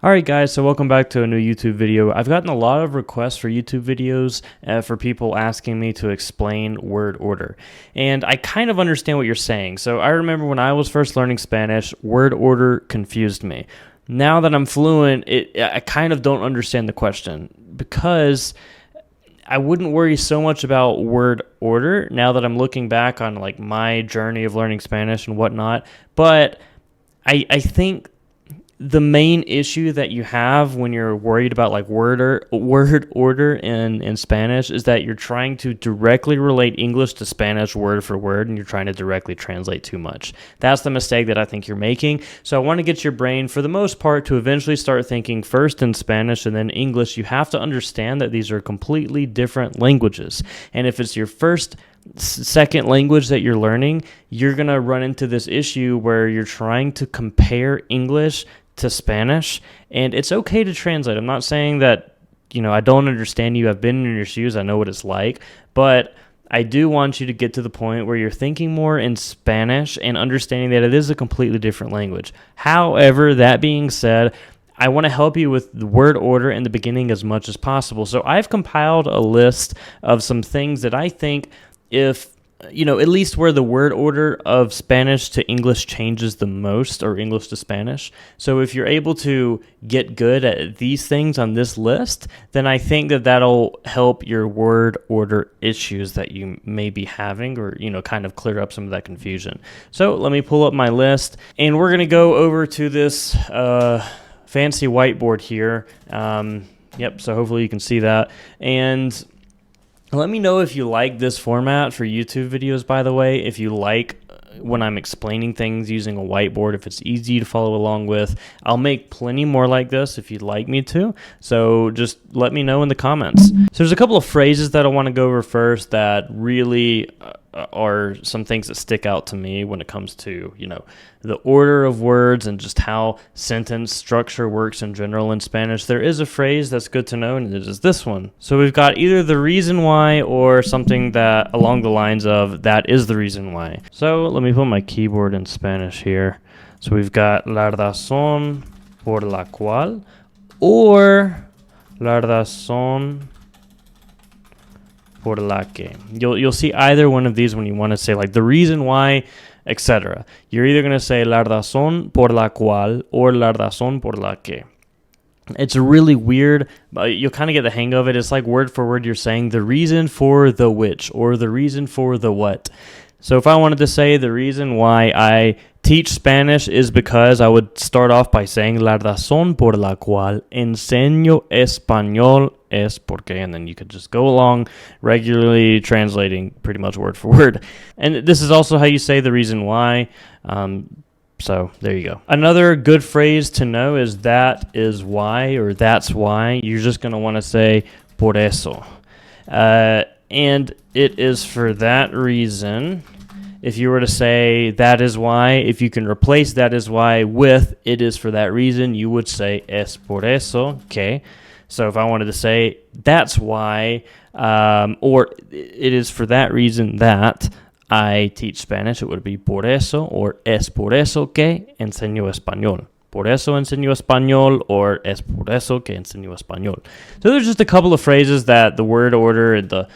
Alright guys, so welcome back to a new YouTube video. I've gotten a lot of requests for YouTube videos for people asking me to explain word order. And I kind of understand what you're saying. So I remember when I was first learning Spanish, word order confused me. Now that I'm fluent, I kind of don't understand the question because I wouldn't worry so much about word order now that I'm looking back on like my journey of learning Spanish and whatnot. But I think the main issue that you have when you're worried about like word order in Spanish is that you're trying to directly relate English to Spanish word for word, and you're trying to directly translate too much. That's the mistake that I think you're making. So I want to get your brain, for the most part, to eventually start thinking first in Spanish and then English. You have to understand that these are completely different languages. And if it's your second language that you're learning, you're going to run into this issue where you're trying to compare English to Spanish, and it's okay to translate. I'm not saying that, I don't understand you. I've been in your shoes. I know what it's like, but I do want you to get to the point where you're thinking more in Spanish and understanding that it is a completely different language. However, that being said, I want to help you with the word order in the beginning as much as possible. So I've compiled a list of some things that I think, if at least where the word order of Spanish to English changes the most, or English to Spanish. So if you're able to get good at these things on this list, then I think that that'll help your word order issues that you may be having, or, kind of clear up some of that confusion. So let me pull up my list, and we're going to go over to this fancy whiteboard here. So hopefully you can see that. And let me know if you like this format for YouTube videos, by the way. If you like when I'm explaining things using a whiteboard, if it's easy to follow along with, I'll make plenty more like this if you'd like me to. So just let me know in the comments. So there's a couple of phrases that I want to go over first that really are some things that stick out to me when it comes to, the order of words and just how sentence structure works in general in Spanish. There is a phrase that's good to know, and it is this one. So we've got either the reason why or something that along the lines of that is the reason why. So let me put my keyboard in Spanish here. So we've got la razón por la cual or la razón por la que. You'll see either one of these when you want to say like the reason why, etc. You're either going to say la razón por la cual or la razón por la que. It's really weird, but you'll kind of get the hang of it. It's like word for word you're saying the reason for the which or the reason for the what. So if I wanted to say the reason why I teach Spanish is because, I would start off by saying la razón por la cual enseño español es porque, and then you could just go along regularly translating pretty much word for word. And this is also how you say the reason why. So there you go. Another good phrase to know is that is why, or that's why. You're just going to want to say por eso. And it is for that reason. If you were to say that is why, if you can replace that is why with it is for that reason, you would say es por eso que. So if I wanted to say that's why, or it is for that reason that I teach Spanish, it would be por eso or es por eso que enseño español. Por eso enseño español, or es por eso que enseño español. So there's just a couple of phrases that the word order and the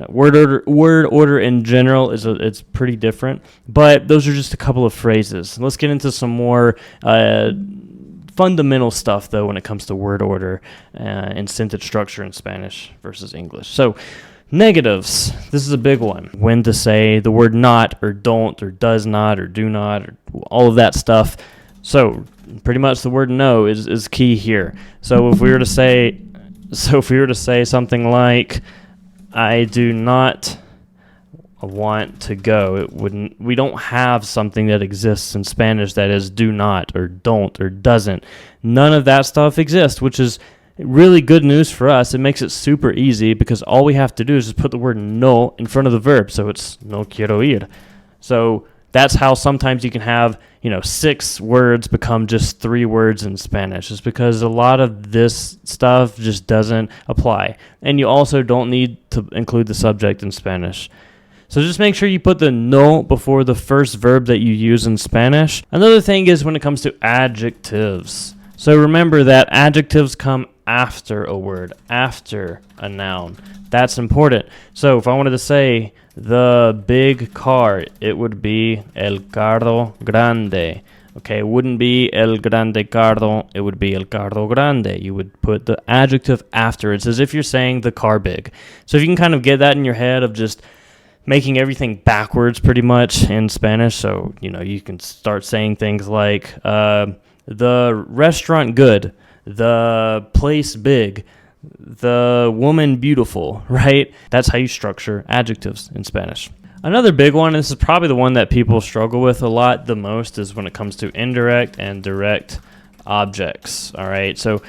word order in general it's pretty different. But those are just a couple of phrases. Let's get into some more fundamental stuff though when it comes to word order and sentence structure in Spanish versus English. So negatives. This is a big one. When to say the word not or don't or does not or do not or all of that stuff. So pretty much the word no is key here. So if we were to say something like I do not want to go, we don't have something that exists in Spanish that is do not or don't or doesn't. None of that stuff exists, which is really good news for us. It makes it super easy because all we have to do is just put the word no in front of the verb. So it's no quiero ir. So that's how sometimes you can have, 6 words become just 3 words in Spanish. It's because a lot of this stuff just doesn't apply. And you also don't need to include the subject in Spanish. So just make sure you put the no before the first verb that you use in Spanish. Another thing is when it comes to adjectives. So remember that adjectives come after a word, after a noun. That's important. So if I wanted to say the big car, it would be el carro grande. Okay, it wouldn't be el grande carro, it would be el carro grande. You would put the adjective after. It's as if you're saying the car big. So if you can kind of get that in your head of just making everything backwards pretty much in Spanish, so, you can start saying things like the restaurant good, the place big, the woman beautiful, right? That's how you structure adjectives in Spanish. Another big one, and this is probably the one that people struggle with a lot the most, is when it comes to indirect and direct objects. All right, so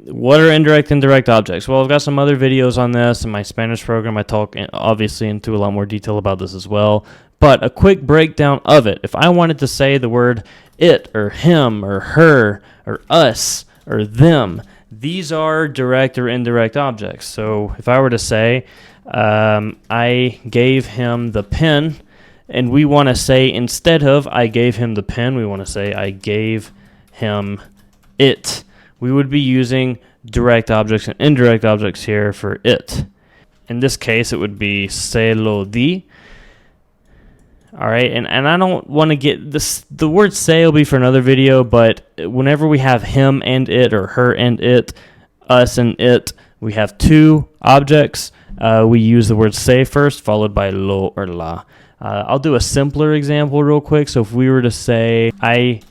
what are indirect and direct objects? Well, I've got some other videos on this in my Spanish program. I talk obviously into a lot more detail about this as well, but a quick breakdown of it. If I wanted to say the word it or him or her or us or them, these are direct or indirect objects. So if I were to say, I gave him the pen, and we want to say instead of I gave him the pen, we want to say I gave him it. We would be using direct objects and indirect objects here for it. In this case, it would be se lo di. All right, and I don't want to get this. The word say will be for another video, but whenever we have him and it or her and it, us and it, we have two objects. We use the word say first, followed by lo or la. I'll do a simpler example real quick. So if we were to say, I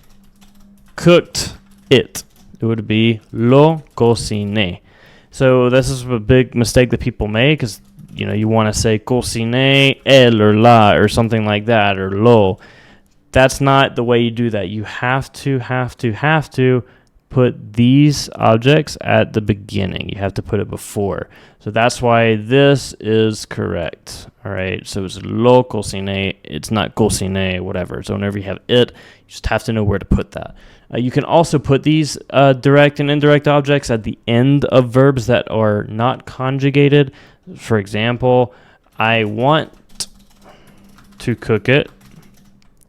cooked it, it would be lo cociné. So this is a big mistake that people make, is you want to say cociné el or la or something like that, or lo. That's not the way you do that. You have to put these objects at the beginning. You have to put it before. So that's why this is correct. All right, so it's lo cociné. It's not cociné, whatever. So whenever you have it, you just have to know where to put that. You can also put these direct and indirect objects at the end of verbs that are not conjugated. For example, I want to cook it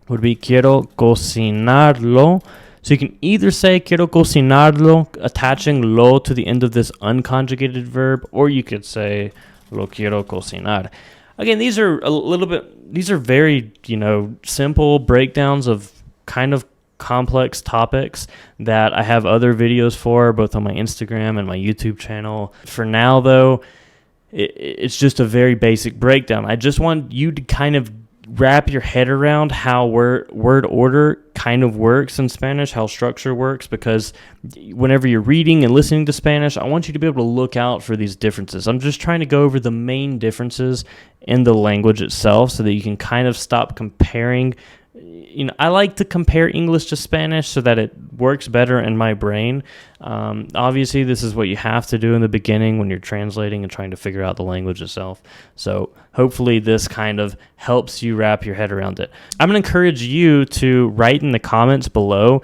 would be quiero cocinarlo. So you can either say quiero cocinarlo, attaching lo to the end of this unconjugated verb, or you could say lo quiero cocinar. Again, these are very, simple breakdowns of kind of complex topics that I have other videos for, both on my Instagram and my YouTube channel. For now, though, it's just a very basic breakdown. I just want you to kind of wrap your head around how word order kind of works in Spanish, how structure works, because whenever you're reading and listening to Spanish, I want you to be able to look out for these differences. I'm just trying to go over the main differences in the language itself so that you can kind of stop comparing. I like to compare English to Spanish so that it works better in my brain. Obviously, this is what you have to do in the beginning when you're translating and trying to figure out the language itself. So hopefully this kind of helps you wrap your head around it. I'm going to encourage you to write in the comments below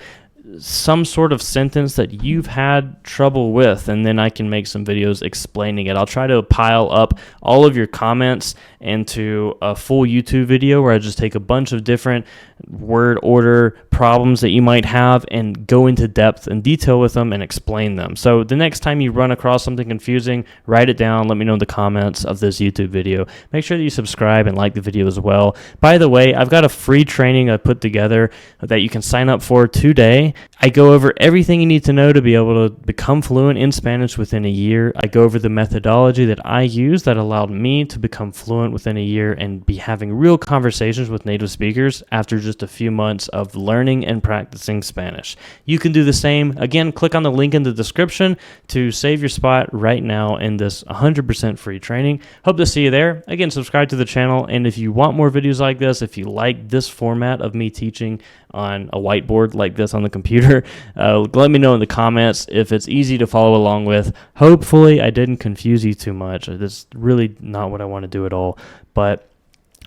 some sort of sentence that you've had trouble with, and then I can make some videos explaining it. I'll try to pile up all of your comments into a full YouTube video where I just take a bunch of different word order problems that you might have and go into depth and detail with them and explain them. So the next time you run across something confusing, write it down, let me know in the comments of this YouTube video. Make sure that you subscribe and like the video as well. By the way, I've got a free training I put together that you can sign up for today. I go over everything you need to know to be able to become fluent in Spanish within a year. I go over the methodology that I use that allowed me to become fluent within a year and be having real conversations with native speakers after just a few months of learning and practicing Spanish. You can do the same. Again, click on the link in the description to save your spot right now in this 100% free training. Hope to see you there. Again, subscribe to the channel, and if you want more videos like this, if you like this format of me teaching on a whiteboard like this on the computer, let me know in the comments if it's easy to follow along with. Hopefully I didn't confuse you too much. That's really not what I want to do at all, but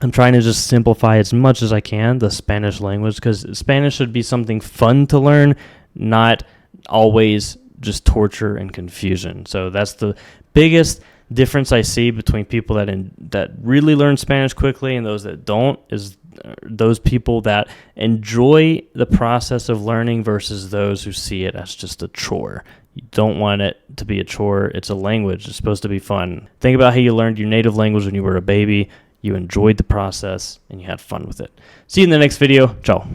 I'm trying to just simplify as much as I can the Spanish language, because Spanish should be something fun to learn, not always just torture and confusion. So that's the biggest difference I see between people that really learn Spanish quickly and those that don't, is those people that enjoy the process of learning versus those who see it as just a chore. You don't want it to be a chore. It's a language. It's supposed to be fun. Think about how you learned your native language when you were a baby. You enjoyed the process and you had fun with it. See you in the next video. Ciao.